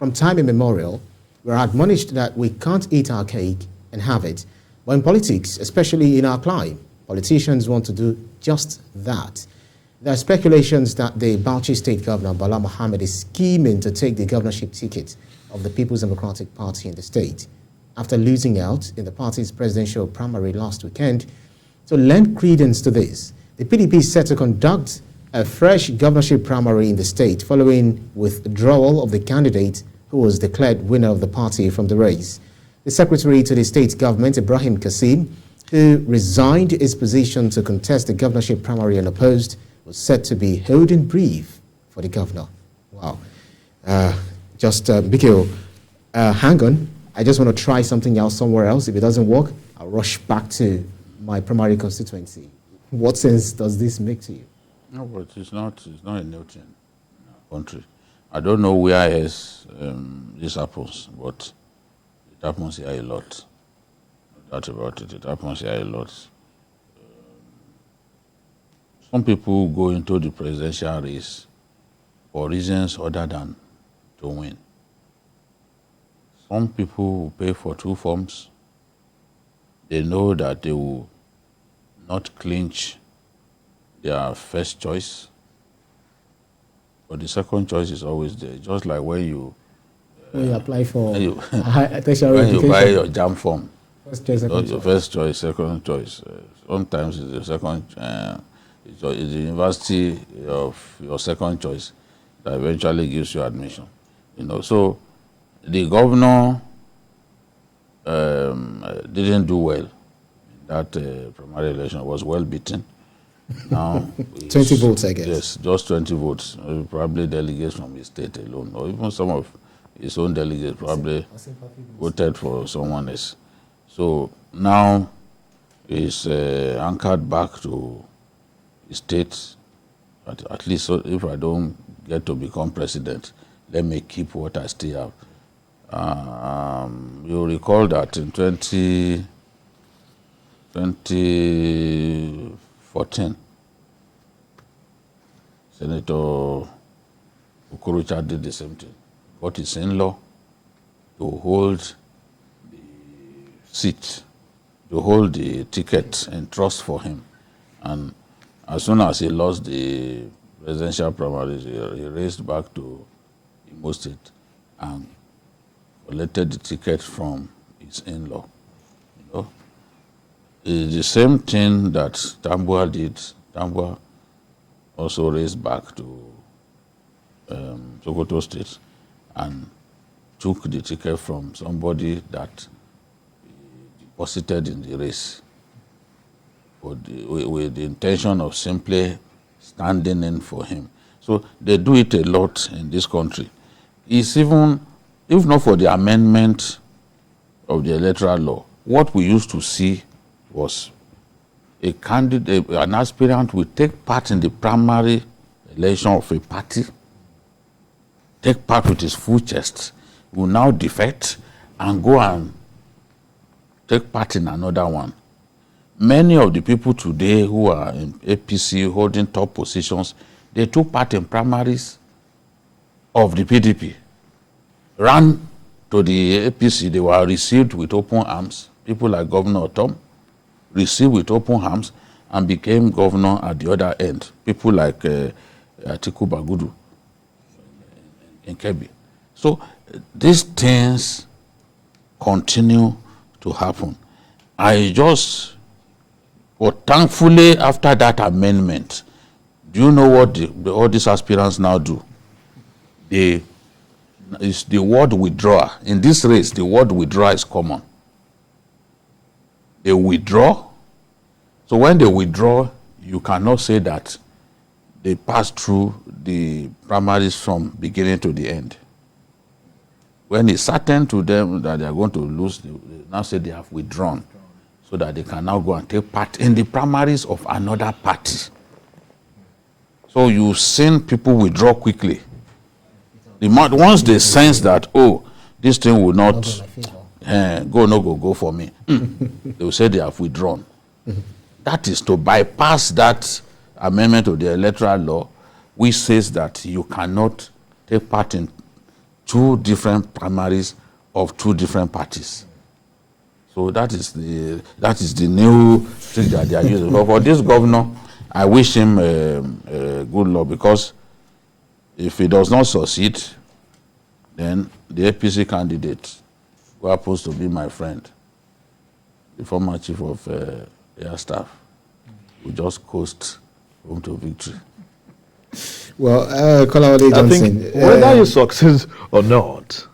from time immemorial, we're admonished that we can't eat our cake and have it. But in politics, especially in our climate, politicians want to do just that. There are speculations that the Bauchi State Governor, Bala Mohammed, is scheming to take the governorship ticket of the People's Democratic Party in the state after losing out in the party's presidential primary last weekend. To lend credence to this, the PDP is set to conduct a fresh governorship primary in the state following withdrawal of the candidate who was declared winner of the party from the race. The secretary to the state government, Ibrahim Kassim, who resigned his position to contest the governorship primary unopposed, was said to be holding brief for the governor. Wow. Mikhail, hang on. I just want to try something else somewhere else. If it doesn't work, I'll rush back to my primary constituency. What sense does this make to you? No, but it's not a new thing in our country. I don't know where else this happens, but it happens here a lot. No doubt about it. It happens here a lot. Some people go into the presidential race for reasons other than to win. Some people will pay for two forms. They know that they will not clinch their first choice, but the second choice is always there. Just like when you apply for when you buy your JAM form, first choice, second choice. First choice, second choice. Sometimes it's the second. It's the university of your second choice that eventually gives you admission. So the governor didn't do well in that primary election. Was well beaten. Now 20 votes, I guess. Yes, just 20 votes. Probably delegates from his state alone, or even some of his own delegates probably voted for someone else. So now he's anchored back to his state. At least, so if I don't get to become president, let me keep what I still have. You recall that in 2014, Senator Okurucha did the same thing. Got his in-law to hold the seat, to hold the ticket and trust for him. And as soon as he lost the presidential primaries, he raced back to Imo State and collected the ticket from his in-law. It's the same thing that Tambua did. Tambua also raced back to Sokoto State and took the ticket from somebody that deposited in the race with the intention of simply standing in for him. So they do it a lot in this country. It's even, if not for the amendment of the electoral law, what we used to see was a candidate, an aspirant will take part in the primary election of a party, take part with his full chest, will now defect and go and take part in another one. Many of the people today who are in APC holding top positions, they took part in primaries of the PDP, ran to the APC, they were received with open arms. People like Governor Tom received with open arms and became governor at the other end. People like Atiku Bagudu in Kebbi. So these things continue to happen. But thankfully, after that amendment, do you know what all these aspirants now do? It's the word withdraw. In this race, the word withdraw is common. They withdraw. So when they withdraw, you cannot say that they pass through the primaries from beginning to the end. When it's certain to them that they are going to lose, they now say they have withdrawn, so that they can now go and take part in the primaries of another party. So you've seen people withdraw quickly. Once they sense that, oh, this thing will not go for me, they will say they have withdrawn. That is to bypass that amendment of the electoral law, which says that you cannot take part in 2 different primaries of 2 different parties. So that is the new trick that they are using. But for this governor, I wish him good luck, because if he does not succeed, then the APC candidate, who happens to be my friend, the former chief of air staff, will just coast home to victory. Well, Kolawole Johnson, I think whether you succeed or not,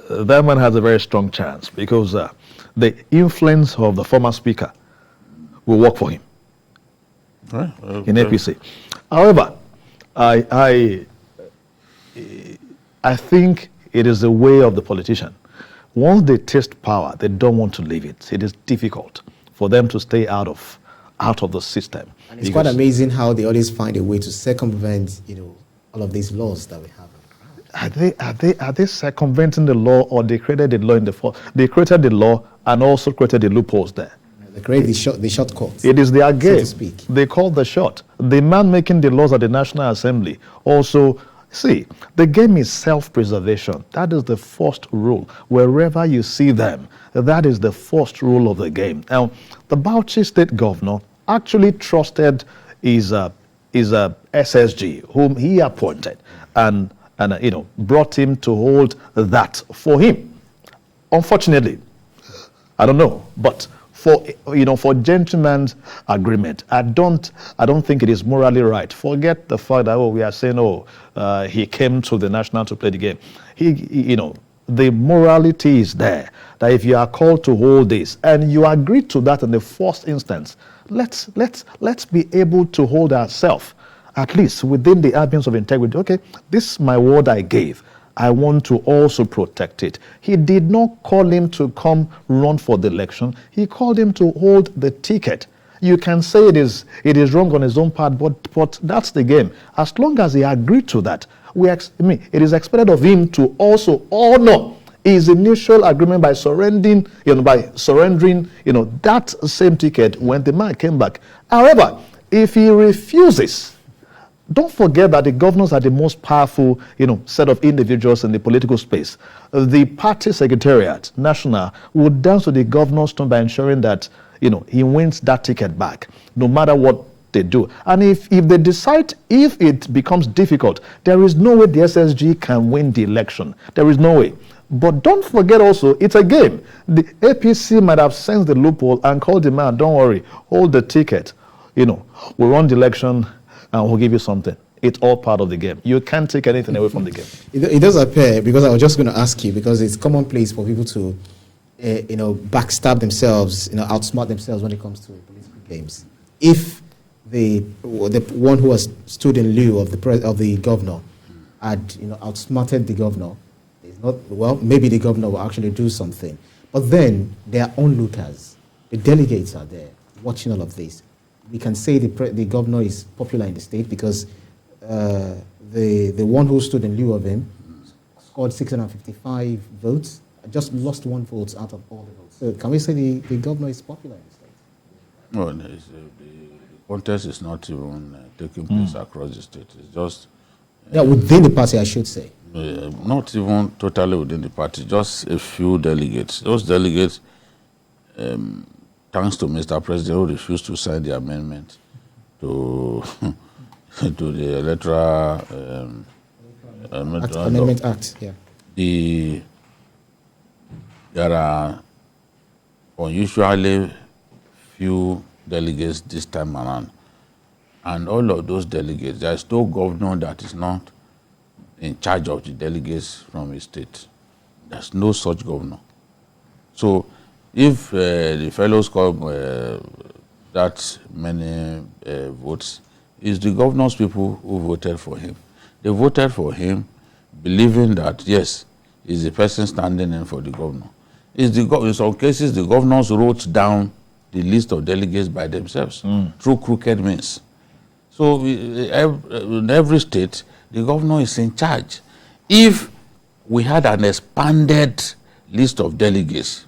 that man has a very strong chance, because the influence of the former speaker will work for him in APC. However, I think it is the way of the politician. Once they taste power, they don't want to leave it. It is difficult for them to stay out of the system. And it's quite amazing how they always find a way to circumvent, all of these laws that we have. Are they circumventing the law, or they created the law they created the law and also created the loopholes there? They create the shortcuts. It is their game. So to speak. They call the shot. The man making the laws at the National Assembly also. See, the game is self-preservation. That is the first rule. Wherever you see them, that is the first rule of the game. Now, the Bauchi State Governor actually trusted his SSG, whom he appointed, and brought him to hold that for him. Unfortunately, I don't know, but for gentleman's agreement, I don't think it is morally right. Forget the fact that we are saying he came to the national to play the game. The morality is there, that if you are called to hold this and you agree to that in the first instance, let's be able to hold ourselves at least within the ambience of integrity. Okay, this is my word I gave. I want to also protect it. He did not call him to come run for the election. He called him to hold the ticket. You can say it is wrong on his own part, but that's the game. As long as he agreed to that, it is expected of him to also honor his initial agreement by surrendering that same ticket when the man came back. However, if he refuses, don't forget that the governors are the most powerful, set of individuals in the political space. The party secretariat, national, would dance to the governor's tune by ensuring that, he wins that ticket back, no matter what they do. And if they decide, if it becomes difficult, there is no way the SSG can win the election. There is no way. But don't forget also, it's a game. The APC might have sensed the loophole and called the man, don't worry, hold the ticket. We'll run the election and we'll give you something. It's all part of the game. You can't take anything away from the game. It does appear, because I was just going to ask you, because it's commonplace for people to, backstab themselves, outsmart themselves when it comes to political games. If the one who has stood in lieu of the governor had, outsmarted the governor, maybe the governor will actually do something. But then there are onlookers. The delegates are there watching all of this. We can say the governor is popular in the state because the one who stood in lieu of him scored 655 votes, just lost 1 vote out of all the votes. So can we say the governor is popular in the state? No, the contest is not even taking place across the state. It's just... within the party, I should say. Not even totally within the party, just a few delegates. Those delegates, thanks to Mr. President, who refused to sign the amendment to to the electoral Amendment Act. Yeah. There are unusually few delegates this time around, and all of those delegates, there is no governor that is not in charge of the delegates from his state. There's no such governor. So if the fellows come that many votes, it's the governor's people who voted for him. They voted for him believing that, yes, he's the person standing in for the governor. In some cases, the governors wrote down the list of delegates by themselves through crooked means. So in every state, the governor is in charge. If we had an expanded list of delegates,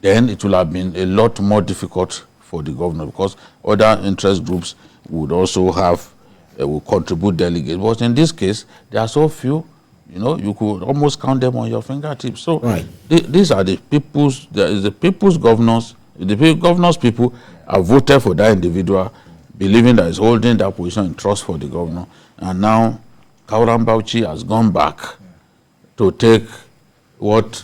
then it would have been a lot more difficult for the governor, because other interest groups would also have, will contribute delegates. But in this case, there are so few You know, you could almost count them on your fingertips. So right. These are the people's, the people's governors. The governors people have voted for that individual, believing that he's holding that position in trust for the governor. And now Kauran Bauchi has gone back to take what,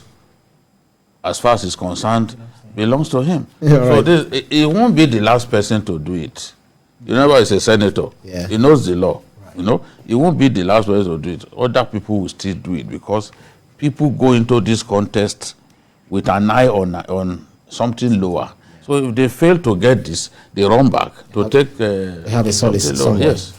as far as he's concerned, belongs to him. Yeah, so he won't be the last person to do it. You remember, he's a senator. Yeah. He knows the law. Right. You know, he won't be the last person to do it. Other people will still do it because people go into this contest with an eye on something lower. So if they fail to get this, they run back to take. They have a solid somewhere. Yes.